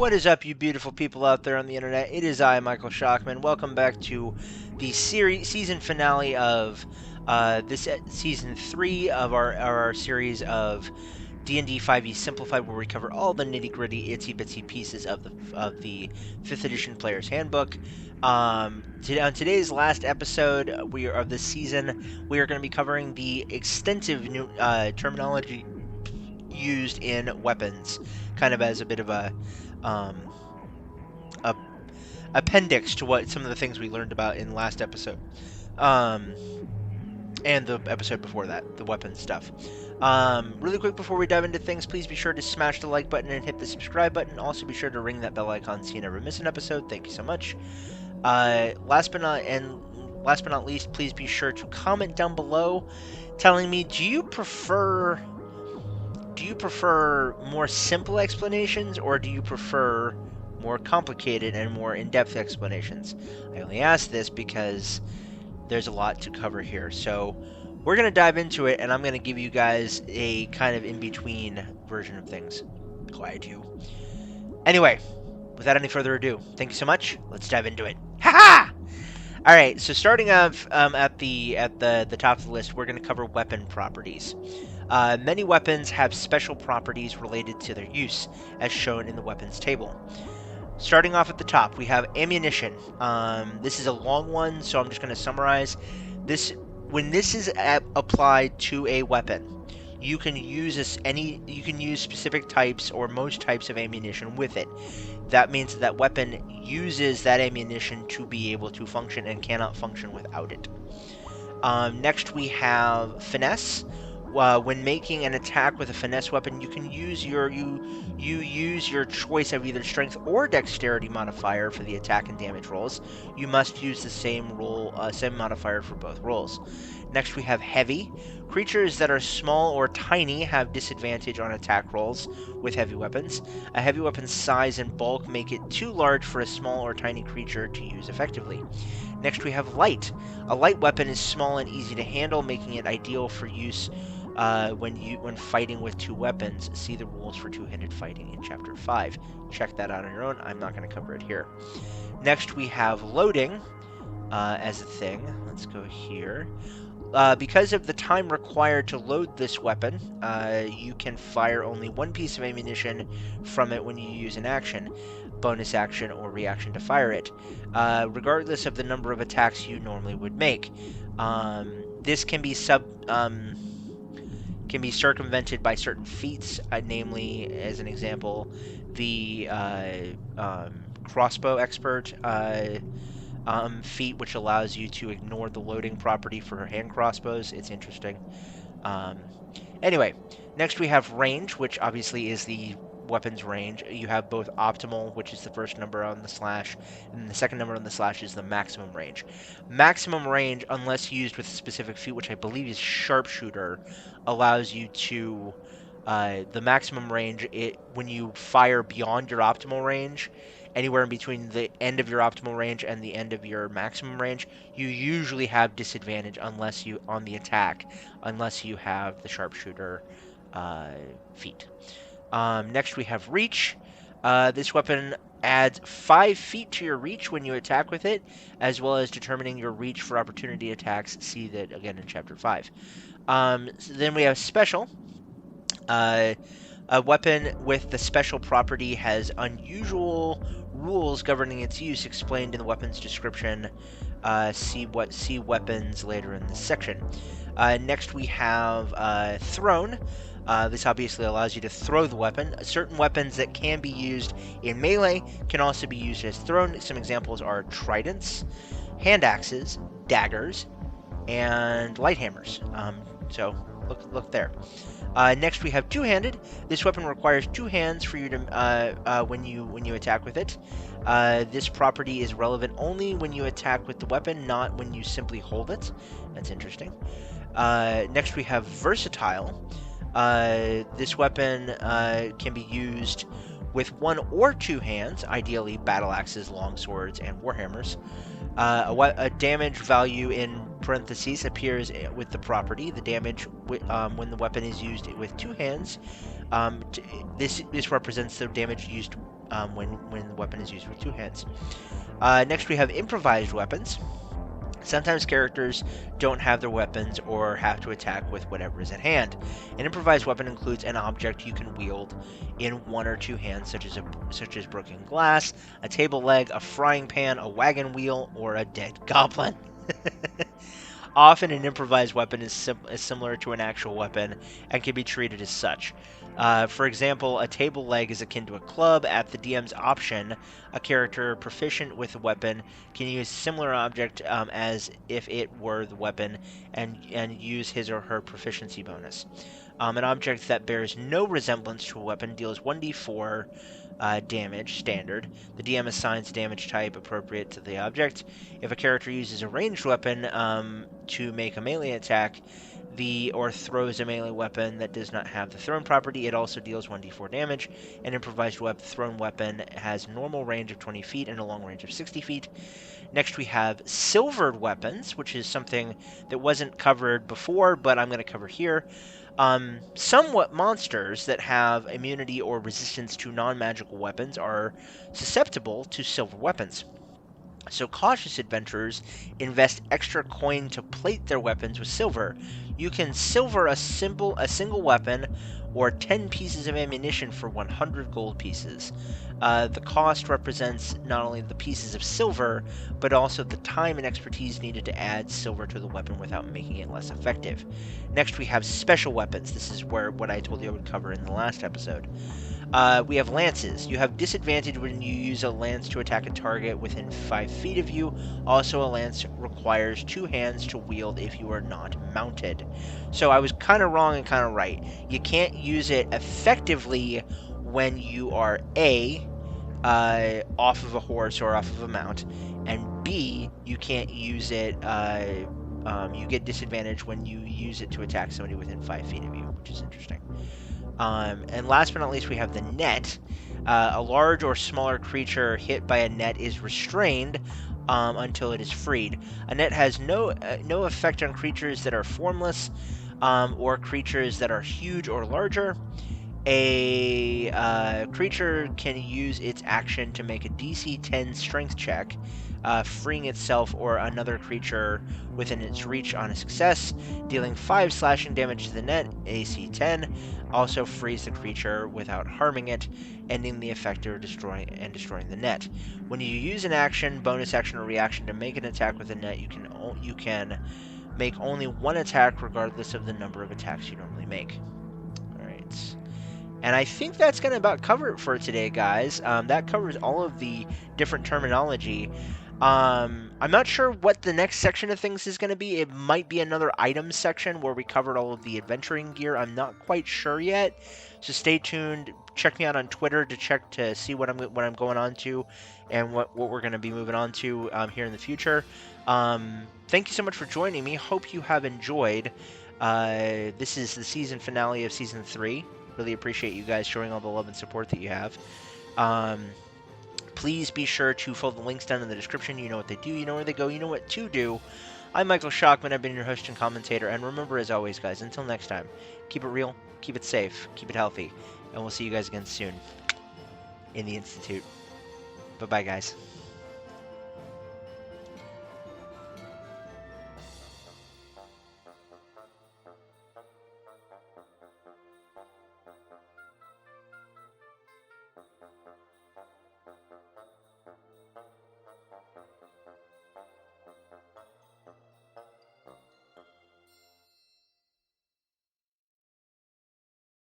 What is up, you beautiful people out there on the internet? It is I, Michael Shockman. Welcome back to the season finale of this season 3 of our series of D&D 5e Simplified, where we cover all the nitty-gritty, itsy-bitsy pieces of the 5th edition Player's Handbook. On today's last episode of this season, we are going to be covering the extensive new terminology used in weapons, kind of as a bit of a appendix to what some of the things we learned about in last episode, and the episode before that, the weapons stuff. Really quick before we dive into things, please be sure to smash the like button and hit the subscribe button. Also be sure to ring that bell icon so you never miss an episode. Thank you so much. Last but not least, please be sure to comment down below telling me, do you prefer more simple explanations, or do you prefer more complicated and more in-depth explanations? I only ask this because there's a lot to cover here. So we're going to dive into it, and I'm going to give you guys a kind of in-between version of things. Quiet you. Anyway, without any further ado, thank you so much. Let's dive into it. Ha-ha! All right, so starting off at the top of the list, we're going to cover weapon properties. Many weapons have special properties related to their use, as shown in the weapons table. Starting off at the top, we have ammunition. This is a long one, so I'm just going to summarize. When this is applied to a weapon, you can use specific types or most types of ammunition with it. That means that weapon uses that ammunition to be able to function and cannot function without it. Next, we have finesse. When making an attack with a finesse weapon, you can use your choice of either strength or dexterity modifier for the attack and damage rolls. You must use the same modifier for both rolls. Next, we have heavy. Creatures that are small or tiny have disadvantage on attack rolls with heavy weapons. A heavy weapon's size and bulk make it too large for a small or tiny creature to use effectively. Next, we have light. A light weapon is small and easy to handle, making it ideal for use when fighting with two weapons. See the rules for two-handed fighting in Chapter 5. Check that out on your own. I'm not going to cover it here. Next, we have loading as a thing. Let's go here. Because of the time required to load this weapon, you can fire only one piece of ammunition from it when you use an action, bonus action, or reaction to fire it, regardless of the number of attacks you normally would make. This can be circumvented by certain feats, namely, as an example, the crossbow expert feat, which allows you to ignore the loading property for hand crossbows. It's interesting. Anyway, next we have range, which obviously is the weapon's range. You have both optimal, which is the first number on the slash, and the second number on the slash is the maximum range. Maximum range, unless used with a specific feat, which I believe is sharpshooter, allows you to the maximum range, when you fire beyond your optimal range, anywhere in between the end of your optimal range and the end of your maximum range, you usually have disadvantage on the attack, unless you have the sharpshooter feat. Next we have reach. This weapon adds 5 feet to your reach when you attack with it, as well as determining your reach for opportunity attacks. See that again in Chapter 5. So then we have special. A weapon with the special property has unusual rules governing its use, explained in the weapon's description. See weapons later in this section. Next we have thrown. This obviously allows you to throw the weapon. Certain weapons that can be used in melee can also be used as thrown. Some examples are tridents, hand axes, daggers, and light hammers. So look there. Next we have two-handed. This weapon requires two hands for you to when you attack with it. This property is relevant only when you attack with the weapon, not when you simply hold it. That's interesting. Next we have versatile. This weapon can be used with one or two hands, ideally battle axes, long swords, and warhammers. A damage value in parentheses appears with the property. The damage when the weapon is used with two hands. This represents the damage used when the weapon is used with 2 hands. Next, we have improvised weapons. Sometimes characters don't have their weapons or have to attack with whatever is at hand. An improvised weapon includes an object you can wield in 1 or 2 hands, such as broken glass, a table leg, a frying pan, a wagon wheel, or a dead goblin. Often, an improvised weapon is similar to an actual weapon and can be treated as such. For example, a table leg is akin to a club. At the DM's option, a character proficient with a weapon can use a similar object as if it were the weapon and use his or her proficiency bonus. An object that bears no resemblance to a weapon deals 1d4 damage standard. The DM assigns damage type appropriate to the object. If a character uses a ranged weapon to make a melee attack, or throws a melee weapon that does not have the thrown property, it also deals 1d4 damage. An improvised thrown weapon has normal range of 20 feet and a long range of 60 feet. Next, we have silvered weapons, which is something that wasn't covered before, but I'm going to cover here. Somewhat monsters that have immunity or resistance to non-magical weapons are susceptible to silver weapons. So cautious adventurers invest extra coin to plate their weapons with silver. You can silver a single weapon or 10 pieces of ammunition for 100 gold pieces. The cost represents not only the pieces of silver, but also the time and expertise needed to add silver to the weapon without making it less effective. Next, we have special weapons. This is what I told you I would cover in the last episode. We have lances. You have disadvantage when you use a lance to attack a target within 5 feet of you. Also, a lance requires 2 hands to wield if you are not mounted. So I was kind of wrong and kind of right. You can't use it effectively when you are A, off of a horse or off of a mount, and B, you can't use it, you get disadvantage when you use it to attack somebody within 5 feet of you, which is interesting. And last but not least, we have the net. A large or smaller creature hit by a net is restrained until it is freed. A net has no effect on creatures that are formless or creatures that are huge or larger. A creature can use its action to make a DC 10 strength check, freeing itself or another creature within its reach on a success, dealing 5 slashing damage to the net, AC 10. Also frees the creature without harming it, ending the effect or destroying the net. When you use an action, bonus action, or reaction to make an attack with a net, you can make only 1 attack regardless of the number of attacks you normally make. Alright. And I think that's going to about cover it for today, guys. That covers all of the different terminology. I'm not sure what the next section of things is going to be. It might be another items section where we covered all of the adventuring gear. I'm not quite sure yet. So stay tuned. Check me out on Twitter to see what I'm going on to and what we're going to be moving on to here in the future. Thank you so much for joining me. Hope you have enjoyed. This is the season finale of Season 3. Really appreciate you guys showing all the love and support that you have. Please be sure to follow the links down in the description. You know what they do, you know where they go, you know what to do. I'm Michael Schockman. I've been your host and commentator. And remember, as always, guys, until next time, keep it real, keep it safe, keep it healthy. And we'll see you guys again soon in the Institute. Bye-bye, guys.